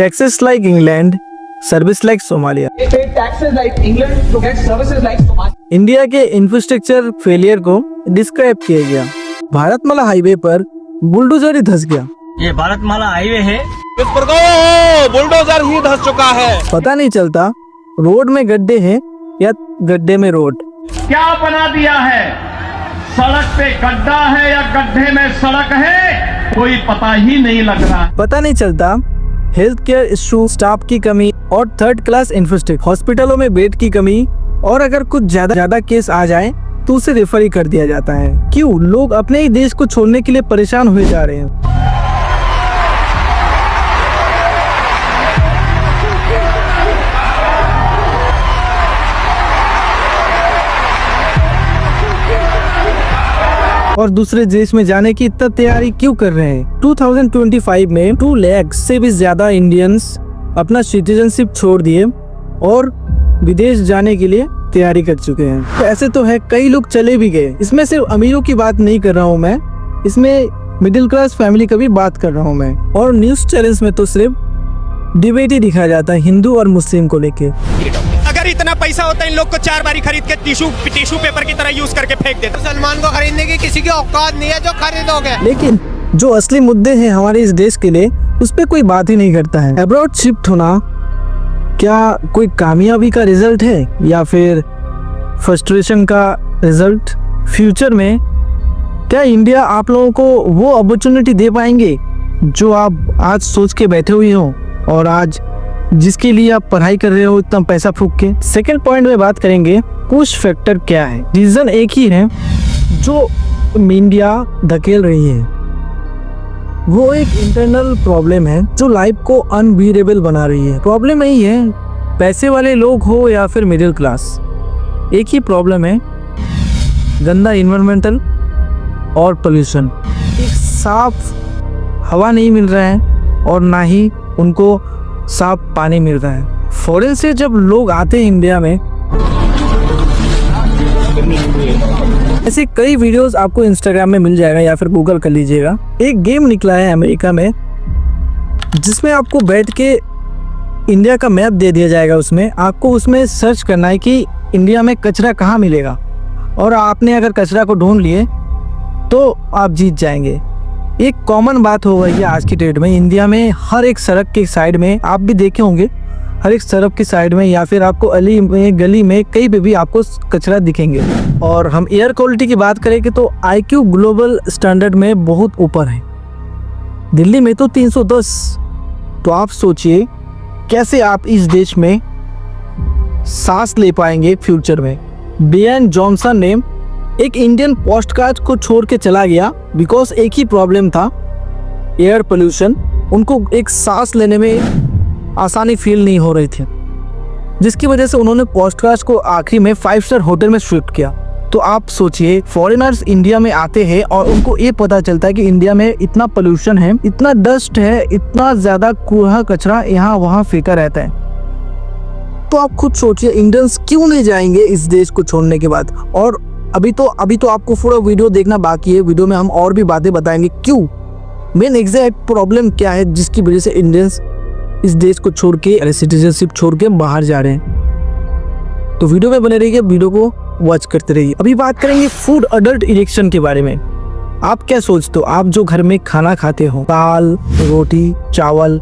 taxes like England, service like Somalia. They pay taxes like England to get services like Somalia. India के infrastructure failure को describe किया गया। Bharatmala highway पर bulldozer ही धंस गया। ये भारतमाला हाईवे है, इस पर बुलडोजर ही धंस चुका है। पता नहीं चलता रोड में गड्ढे हैं या गड्ढे में रोड। क्या बना दिया है? सड़क पे गड्ढा है या गड्ढे में सड़क है, कोई पता ही नहीं लग रहा। पता नहीं चलता हेल्थ केयर इशू, स्टाफ की कमी और थर्ड क्लास इंफ्रास्ट्रक्चर, हॉस्पिटलों में बेड की कमी, और अगर कुछ ज्यादा केस आ जाए तो उसे रेफर ही कर दिया जाता है। क्यों? लोग अपने ही देश को छोड़ने के लिए परेशान हुए जा रहे हैं। और दूसरे देश में जाने की इतना तैयारी क्यों कर रहे हैं? 2025 में 2 लाख से भी ज्यादा इंडियंस अपना सिटीजनशिप छोड़ दिए और विदेश जाने के लिए तैयारी कर चुके हैं। तो ऐसे तो है, कई लोग चले भी गए। इसमें सिर्फ अमीरों की बात नहीं कर रहा हूँ मैं, इसमें मिडिल क्लास फैमिली का भी बात कर रहा हूँ मैं। और न्यूज चैनल्स में तो सिर्फ डिबेट ही दिखाया जाता है हिंदू और मुस्लिम को लेके। अगर इतना पैसा होता इन लोग को 4 बारी खरीद के टिश्यू पेपर की तरह यूज करके फेंक देते। मुसलमान को खरीदने की किसी की औकात नहीं है जो खरीदोगे। लेकिन जो असली मुद्दे हैं हमारे इस देश के लिए, उस पर कोई बात ही नहीं करता है। अब्रॉड शिफ्ट होना क्या कोई कामयाबी का रिजल्ट है या फिर फ्रस्ट्रेशन का रिजल्ट? फ्यूचर में क्या इंडिया आप लोगों को वो अपॉर्चुनिटी दे पाएंगे जो आप आज सोच के बैठे हुए हो और आज जिसके लिए आप पढ़ाई कर रहे हो इतना पैसा फूंक के? सेकंड पॉइंट में बात करेंगे पुश फैक्टर क्या है। रीजन एक ही है जो इंडिया धकेल रही है, वो एक इंटरनल प्रॉब्लम है जो लाइफ को अनबीरेबल बना रही है। प्रॉब्लम यही है, पैसे वाले लोग हो या फिर मिडिल क्लास, एक ही प्रॉब्लम है, गंदा इन्वायरमेंटल और पोल्यूशन। एक साफ हवा नहीं मिल रहा है और ना ही उनको साफ पानी मिल रहा है। फॉरेन से जब लोग आते हैं इंडिया में, ऐसे कई वीडियोस आपको इंस्टाग्राम में मिल जाएगा या फिर गूगल कर लीजिएगा। एक गेम निकला है अमेरिका में जिसमें आपको बैठ के इंडिया का मैप दे दिया जाएगा। उसमें आपको उसमें सर्च करना है कि इंडिया में कचरा कहाँ मिलेगा, और आपने अगर कचरा को ढूंढ लिए तो आप जीत जाएंगे। एक कॉमन बात हो गई है आज की डेट में इंडिया में। हर एक सड़क के साइड में आप भी देखे होंगे, हर एक सड़क की साइड में या फिर आपको अली में, गली में, कहीं पे भी आपको कचरा दिखेंगे। और हम एयर क्वालिटी की बात करें कि तो IQ ग्लोबल स्टैंडर्ड में बहुत ऊपर है। दिल्ली में तो 310। तो आप सोचिए कैसे आप इस देश में सांस ले पाएंगे फ्यूचर में। ब्रायन जॉनसन ने एक इंडियन पोस्टकार्ड को छोड़ के चला गया बिकॉज एक ही प्रॉब्लम था, एयर पोल्यूशन। उनको एक सांस लेने में आसानी फील नहीं हो रही थी, जिसकी वजह से उन्होंने पोस्टकार्ड को आखिरी में 5 स्टार होटल में शिफ्ट किया। तो आप सोचिए फॉरेनर्स इंडिया में आते हैं और उनको ये पता चलता है कि इंडिया में इतना पोल्यूशन है, इतना डस्ट है, इतना ज़्यादा कूड़ा कचरा यहाँ वहाँ फेंका रहता है। तो आप खुद सोचिए इंडियंस क्यों नहीं जाएंगे इस देश को छोड़ने के बाद। और अभी तो आपको पूरा वीडियो देखना बाकी है। वीडियो में हम और भी बातें बताएंगे क्यों, मेन एग्जैक्ट प्रॉब्लम क्या है जिसकी वजह से इंडियंस इस देश को छोड़ के, सिटीजनशिप छोड़ के बाहर जा रहे हैं। तो वीडियो में बने रहिए, वीडियो को वॉच करते रहिए। अभी बात करेंगे फूड अडल्ट एडिक्शन के बारे में। आप क्या सोचते हो? आप जो घर में खाना खाते हो, दाल, रोटी, चावल,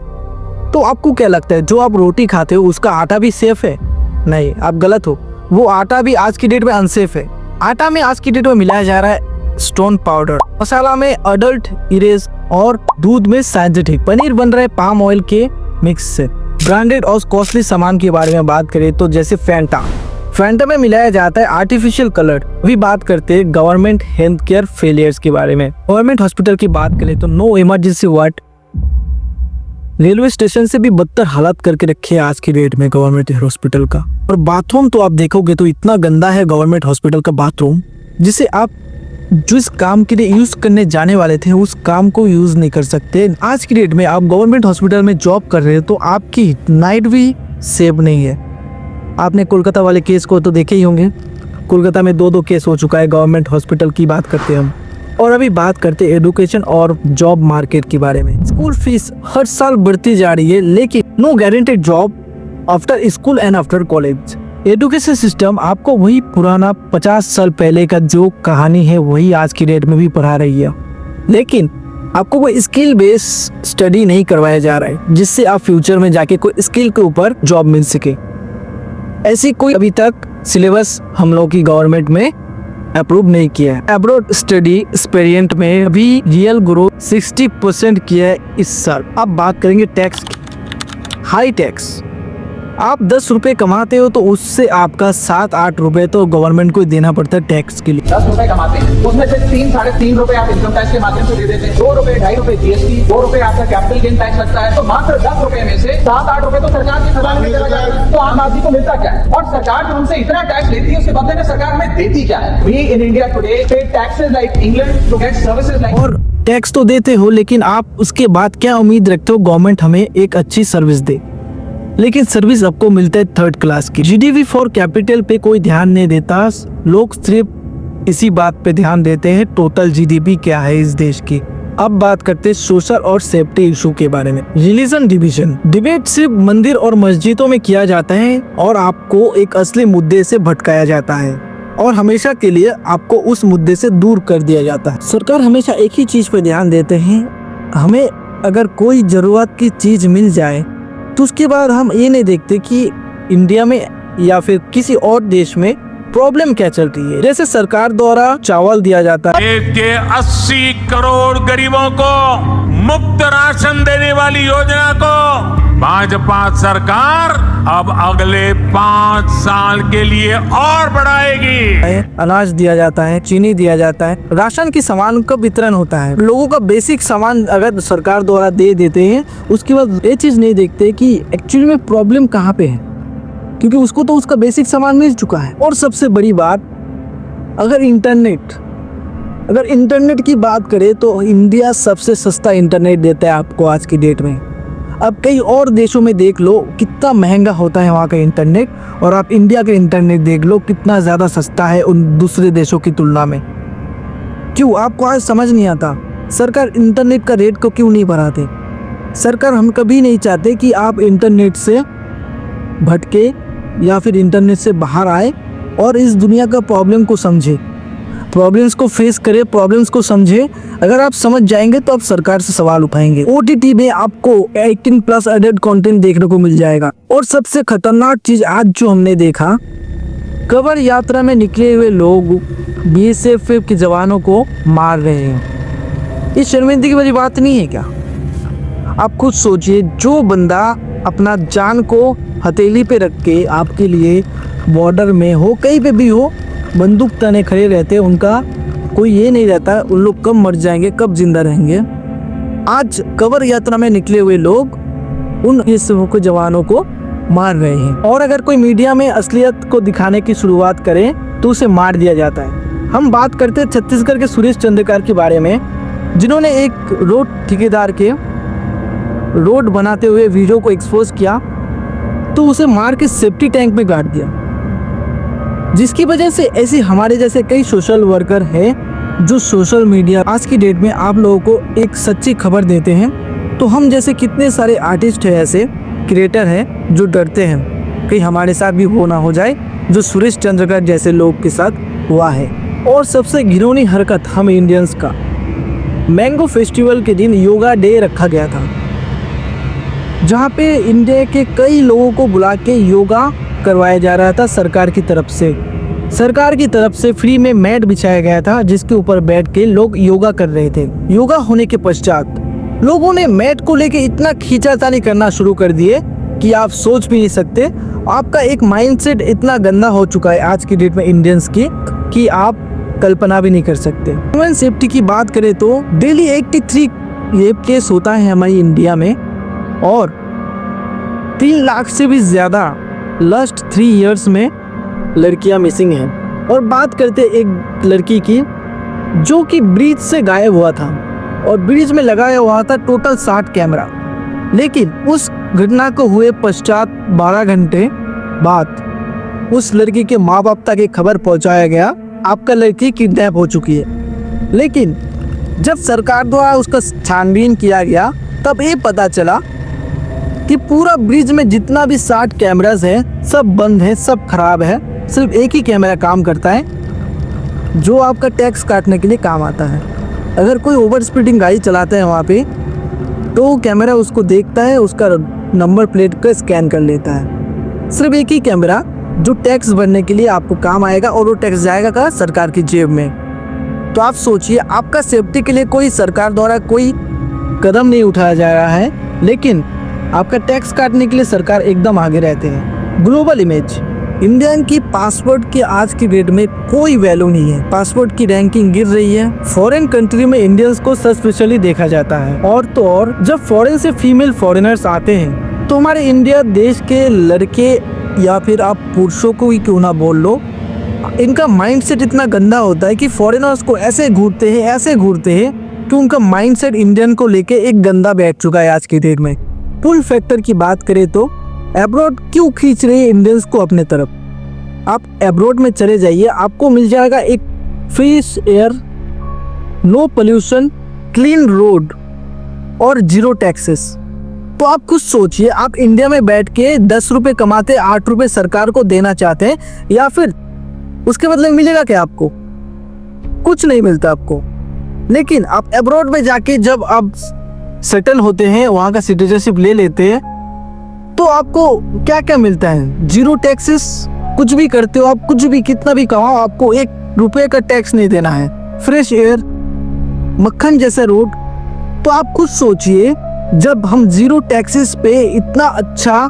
तो आपको क्या लगता है जो आप रोटी खाते हो उसका आटा भी सेफ है? नहीं, आप गलत हो। वो आटा भी आज की डेट में अनसेफ है। आटा में आज की डेट में मिलाया जा रहा है स्टोन पाउडर, मसाला में अडल्ट इरेज और दूध में सिंथेटिक। पनीर बन रहा है पाम ऑयल के मिक्स से। ब्रांडेड और कॉस्टली सामान के बारे में बात करें तो जैसे फैंटा में मिलाया जाता है आर्टिफिशियल कलर। अभी बात करते हैं गवर्नमेंट हेल्थ केयर फेलियर्स के बारे में। गवर्नमेंट हॉस्पिटल की बात करें तो no emergency ward, railway station से भी बदतर हालत करके रखे है आज की डेट में गवर्नमेंट हॉस्पिटल का। और बाथरूम तो आप देखोगे तो इतना गंदा है गवर्नमेंट हॉस्पिटल का बाथरूम, जिसे आप जिस काम के लिए यूज करने जाने वाले थे उस काम को यूज नहीं कर सकते। आज की डेट में आप गवर्नमेंट हॉस्पिटल में जॉब कर रहे हो तो आपकी नाइट भी सेव नहीं है। आपने कोलकाता वाले केस को तो देखे ही होंगे। कोलकाता में 2 केस हो चुका है गवर्नमेंट हॉस्पिटल की बात करते हैं हम। और अभी बात करते हैं एजुकेशन और जॉब मार्केट के बारे में। स्कूल फीस हर साल बढ़ती जा रही है, लेकिन no guaranteed job after school and after college. Education system आपको वही पुराना 50 साल पहले का जो कहानी है वही आज की डेट में भी पढ़ा रही है, लेकिन आपको कोई स्किल बेस स्टडी नहीं करवाया जा रहा है जिससे आप फ्यूचर में जाके कोई स्किल के ऊपर जॉब मिल सके। ऐसी कोई अभी तक सिलेबस हम लोग की गवर्नमेंट में अप्रूव नहीं किया है। अब्रॉड स्टडी एक्सपेरिमेंट में अभी रियल ग्रोथ 60% किया है इस साल। अब बात करेंगे टैक्स की। हाई टैक्स, आप 10 रुपए कमाते हो तो उससे आपका 7-8 रुपए तो गवर्नमेंट को देना पड़ता है टैक्स के लिए। 10 रुपए कमाते हैं, उसमें से 3-3.5 रुपए आप इनकम टैक्स के माध्यम से दे देते हैं, 2 रुपए 2.5 रुपए जीएसटी, 2 रुपए आपका कैपिटल गेन टैक्स लगता है, तो मात्र 10 रुपए में से 7-8 रुपए तो सरकार के खजाने में चला जाता है। तो आम आदमी को मिलता क्या है? और सरकार जो हमसे इतना टैक्स लेती है उसके बदले में सरकार हमें देती क्या है? We in India today pay taxes like England to get services like. और टैक्स तो देते हो, लेकिन आप उसके बाद क्या उम्मीद रखते हो? गवर्नमेंट हमें एक अच्छी सर्विस दे, लेकिन सर्विस आपको मिलता है 3rd क्लास की। जीडीपी फॉर कैपिटल पे कोई ध्यान नहीं देता, लोग सिर्फ इसी बात पे ध्यान देते हैं टोटल जीडीपी क्या है इस देश की। अब बात करते हैं सोशल और सेफ्टी इशू के बारे में। रिलीजन डिवीजन, डिबेट सिर्फ मंदिर और मस्जिदों में किया जाता है और आपको एक असली मुद्दे से भटकाया जाता है और हमेशा के लिए आपको उस मुद्दे से दूर कर दिया जाता है। सरकार हमेशा एक ही चीज पे ध्यान देते हैं, हमें अगर कोई जरूरत की चीज मिल जाए तो उसके बाद हम ये नहीं देखते कि इंडिया में या फिर किसी और देश में प्रॉब्लम क्या चल रही है। जैसे सरकार द्वारा चावल दिया जाता है, देश के 80 करोड़ गरीबों को मुफ्त राशन देने वाली योजना को भाजपा सरकार अब अगले 5 साल के लिए और बढ़ाएगी। अनाज दिया जाता है, चीनी दिया जाता है, राशन की सामान का वितरण होता है। लोगों का बेसिक सामान अगर सरकार द्वारा दे देते हैं, उसके बाद ये चीज नहीं देखते कि एक्चुअली में प्रॉब्लम कहाँ पे है, क्योंकि उसको तो उसका बेसिक सामान मिल चुका है। और सबसे बड़ी बात, अगर इंटरनेट की बात करें तो इंडिया सबसे सस्ता इंटरनेट देता है आपको आज की डेट में। अब कई और देशों में देख लो कितना महंगा होता है वहाँ का इंटरनेट, और आप इंडिया का इंटरनेट देख लो कितना ज़्यादा सस्ता है उन दूसरे देशों की तुलना में। क्यों आपको आज समझ नहीं आता सरकार इंटरनेट का रेट को क्यों नहीं बढ़ाते? सरकार हम कभी नहीं चाहते कि आप इंटरनेट से भटके या फिर इंटरनेट से बाहर आए और इस दुनिया का प्रॉब्लम को समझे, प्रॉब्लम्स को फेस करे, प्रॉब्लम्स को समझे। अगर आप समझ जाएंगे तो आप सरकार से सवाल उठाएंगे। OTT में आपको 18+ एडल्ट कंटेंट देखने को मिल जाएगा। और सबसे खतरनाक चीज आज जो हमने देखा, कवर यात्रा में निकले हुए लोग BSF के जवानों को मार रहे हैं। ये शर्मिंदगी वाली बात नहीं है क्या? आप खुद सोचिए, जो बंदा अपना जान को हथेली पे रख के आपके लिए बॉर्डर में हो, कहीं पे भी हो, बंदूक ताने खड़े रहते हैं, उनका कोई ये नहीं रहता उन लोग कब मर जाएंगे कब जिंदा रहेंगे। आज कवर यात्रा में निकले हुए लोग उन BSF के जवानों को मार रहे हैं। और अगर कोई मीडिया में असलियत को दिखाने की शुरुआत करे तो उसे मार दिया जाता है। हम बात करते हैं छत्तीसगढ़ के सुरेश चंद्रकार के बारे में, जिन्होंने एक रोड ठेकेदार के रोड बनाते हुए वीडियो को एक्सपोज किया तो उसे मार के सेफ्टी टैंक में गाड़ दिया, जिसकी वजह से ऐसे हमारे जैसे कई सोशल वर्कर हैं जो सोशल मीडिया आज की डेट में आप लोगों को एक सच्ची खबर देते हैं। तो हम जैसे कितने सारे आर्टिस्ट हैं, ऐसे क्रिएटर हैं जो डरते हैं कि हमारे साथ भी वो ना हो जाए जो सुरेश चंद्रकर जैसे लोग के साथ हुआ है। और सबसे घिनौनी हरकत हम इंडियंस का, मैंगो फेस्टिवल के दिन योगा डे रखा गया था, जहाँ पे इंडिया के कई लोगों को बुला के योगा करवाया जा रहा था। सरकार की तरफ से फ्री में मैट बिछाया गया था जिसके ऊपर बैठ के लोग योगा कर रहे थे। योगा होने के पश्चात लोगों ने मैट को लेके इतना खींचातानी करना शुरू कर दिए कि आप सोच भी नहीं सकते। आपका एक माइंडसेट इतना गंदा हो चुका है आज की डेट में इंडियंस की कि आप कल्पना भी नहीं कर सकते। ह्यूमन सेफ्टी की बात करें तो डेली 83 रेप केस होता है हमारी इंडिया में, और 3 लाख से भी ज़्यादा लास्ट 3 इयर्स में लड़कियां मिसिंग हैं। और बात करते एक लड़की की जो कि ब्रिज से गायब हुआ था, और ब्रिज में लगाया हुआ था टोटल 60 कैमरा, लेकिन उस घटना को हुए पश्चात 12 घंटे बाद उस लड़की के माँ बाप तक एक खबर पहुंचाया गया, आपका लड़की किडनैप हो चुकी है। लेकिन जब सरकार द्वारा उसका छानबीन किया गया तब ये पता चला कि पूरा ब्रिज में जितना भी 60 कैमरास है सब बंद है, सब खराब है। सिर्फ एक ही कैमरा काम करता है जो आपका टैक्स काटने के लिए काम आता है। अगर कोई ओवर स्पीडिंग गाड़ी चलाता है वहाँ पे तो कैमरा उसको देखता है, उसका नंबर प्लेट को स्कैन कर लेता है। सिर्फ एक ही कैमरा जो टैक्स भरने के लिए आपको काम आएगा और वो टैक्स जाएगा कहाँ? सरकार की जेब में। तो आप सोचिए, आपका सेफ्टी के लिए कोई सरकार द्वारा कोई कदम नहीं उठाया जा रहा है, लेकिन आपका टैक्स काटने के लिए सरकार एकदम आगे रहते हैं। ग्लोबल इमेज, इंडियन की पासपोर्ट की आज की डेट में कोई वैल्यू नहीं है। पासपोर्ट की रैंकिंग गिर रही है। फॉरेन कंट्री में इंडियंस को सस्पेशली देखा जाता है। और तो और जब फॉरेन से फीमेल फॉरेनर्स आते हैं तो हमारे इंडिया देश के लड़के या फिर आप पुरुषों को ही क्यों ना बोल लो, इनका माइंडसेट इतना गंदा होता है कि फॉरेनर्स को ऐसे घूरते हैं कि उनका माइंडसेट इंडियन को लेके एक गंदा बैठ चुका है आज की डेट में। पुल फैक्टर की बात करें तो एब्रॉड क्यों खींच रहे हैं इंडियंस को अपने तरफ? आप एब्रॉड में चले जाइए, आपको मिल जाएगा एक fresh air, no pollution, clean road और जीरो टैक्सेस। तो आप कुछ सोचिए, आप इंडिया में बैठ के 10 रुपये कमाते 8 रुपये सरकार को देना चाहते हैं, या फिर उसके बदले मिलेगा क्या आपको? कुछ नहीं मिलता आपको। लेकिन आप एब्रॉड में जाके जब आप सेटल होते हैं, वहाँ का सिटीजनशिप ले लेते हैं, तो आपको क्या क्या मिलता है? Zero taxes. कुछ भी करते हो आप, कुछ भी कितना भी कमाओ, आपको 1 रुपये का टैक्स नहीं देना है। फ्रेश एयर, मक्खन जैसा रोड। तो आप खुद सोचिए, जब हम जीरो टैक्सेस पे इतना अच्छा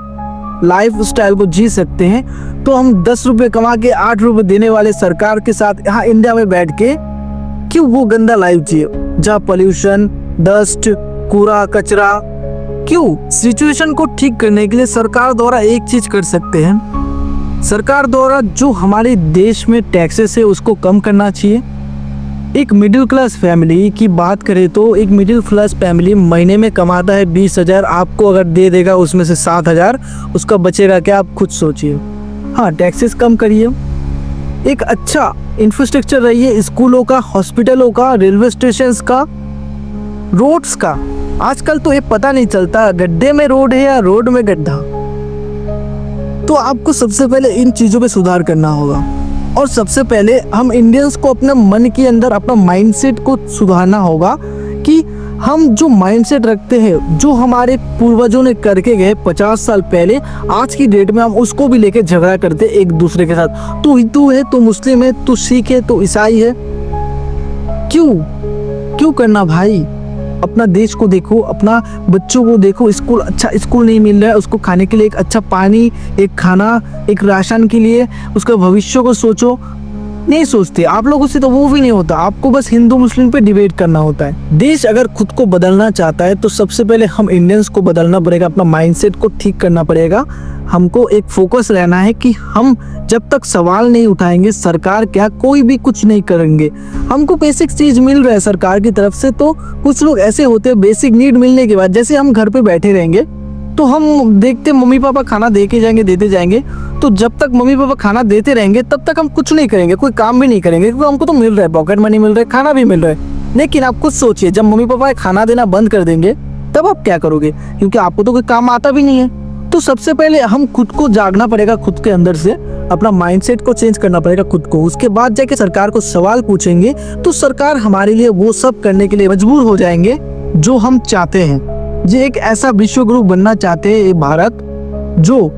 लाइफ स्टाइल को जी सकते हैं, तो हम 10 रुपये कमा के 8 रुपये देने वाले सरकार के साथ यहाँ इंडिया में बैठ के क्यों वो गंदा लाइफ जिए, जहाँ पोल्यूशन, डस्ट, कूड़ा कचरा। क्यों? सिचुएशन को ठीक करने के लिए सरकार द्वारा एक चीज कर सकते हैं, सरकार द्वारा जो हमारे देश में टैक्सेस है उसको कम करना चाहिए। एक मिडिल क्लास फैमिली की बात करें तो एक मिडिल क्लास फैमिली महीने में कमाता है 20,000, आपको अगर दे देगा उसमें से 7,000, उसका बचेगा क्या? आप खुद सोचिए। हाँ, टैक्सेस कम करिए, एक अच्छा इंफ्रास्ट्रक्चर रहिए, स्कूलों का, हॉस्पिटलों का, रेलवे स्टेशन का, रोड्स का। आजकल तो ये पता नहीं चलता गड्ढे में रोड है या रोड में गड्ढा। तो आपको सबसे पहले इन चीज़ों पे सुधार करना होगा। और सबसे पहले हम इंडियंस को अपने मन के अंदर अपना माइंडसेट को सुधारना होगा कि हम जो माइंडसेट रखते हैं, जो हमारे पूर्वजों ने करके गए 50 साल पहले, आज की डेट में हम उसको भी लेके झगड़ा करते एक दूसरे के साथ। तू हिंदू है, तू मुस्लिम है, तू सिख है, तू ईसाई है। क्यों करना भाई? अपना देश को देखो, अपना बच्चों को देखो। स्कूल, अच्छा स्कूल नहीं मिल रहा है, उसको खाने के लिए एक अच्छा पानी, एक खाना, एक राशन के लिए उसका भविष्य को सोचो। नहीं सोचते आप लोगों से, तो वो भी नहीं होता। आपको बस हिंदू मुस्लिम पे डिबेट करना होता है। देश अगर खुद को बदलना चाहता है तो सबसे पहले हम इंडियंस को बदलना पड़ेगा, अपना माइंडसेट को ठीक करना पड़ेगा। हमको एक फोकस रहना है कि हम जब तक सवाल नहीं उठाएंगे, सरकार क्या, कोई भी कुछ नहीं करेंगे। हमको बेसिक चीज मिल रहा है सरकार की तरफ से, तो कुछ लोग ऐसे होते हैं बेसिक नीड मिलने के बाद, जैसे हम घर पे बैठे रहेंगे तो हम देखते मम्मी पापा खाना दे के जाएंगे, देते जाएंगे। तो जब तक मम्मी पापा खाना देते रहेंगे तब तक हम कुछ नहीं करेंगे, कोई काम भी नहीं करेंगे, क्योंकि हमको तो मिल रहा है, पॉकेट मनी मिल रहा है, खाना भी मिल रहा है। लेकिन आप खुद सोचिए, जब मम्मी पापा खाना देना बंद कर देंगे तब आप क्या करोगे? क्योंकि आपको तो कोई काम आता भी नहीं है। तो सबसे पहले हम खुद को जागना पड़ेगा, खुद के अंदर से अपना माइंडसेट को चेंज करना पड़ेगा खुद को। उसके बाद जाके सरकार को सवाल पूछेंगे तो सरकार हमारे लिए वो सब करने के लिए मजबूर हो जाएंगे जो हम चाहते हैं। ये एक ऐसा विश्व गुरु बनना चाहते हैं ये भारत, जो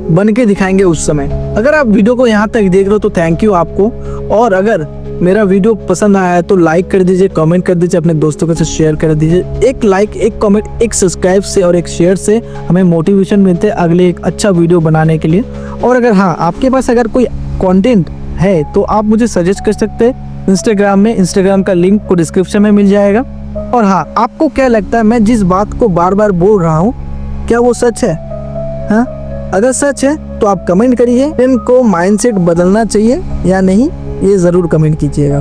बन के दिखाएंगे उस समय। अगर आप वीडियो को यहाँ तक देख रहे हो तो थैंक यू आपको। और अगर मेरा वीडियो पसंद आया है तो लाइक कर दीजिए, कमेंट कर दीजिए, अपने दोस्तों के साथ शेयर कर दीजिए। एक लाइक, एक कमेंट, एक सब्सक्राइब से और एक शेयर से हमें मोटिवेशन मिलते है अगले एक अच्छा वीडियो बनाने के लिए। और अगर हाँ, आपके पास अगर कोई कंटेंट है तो आप मुझे सजेस्ट कर सकते हैं इंस्टाग्राम में। इंस्टाग्राम का लिंक को डिस्क्रिप्शन में मिल जाएगा। और हाँ, आपको क्या लगता है मैं जिस बात को बार बार बोल रहा हूँ, क्या वो सच है? हाँ, अगर सच है तो आप कमेंट करिए। इनको माइंडसेट बदलना चाहिए या नहीं, ये ज़रूर कमेंट कीजिएगा।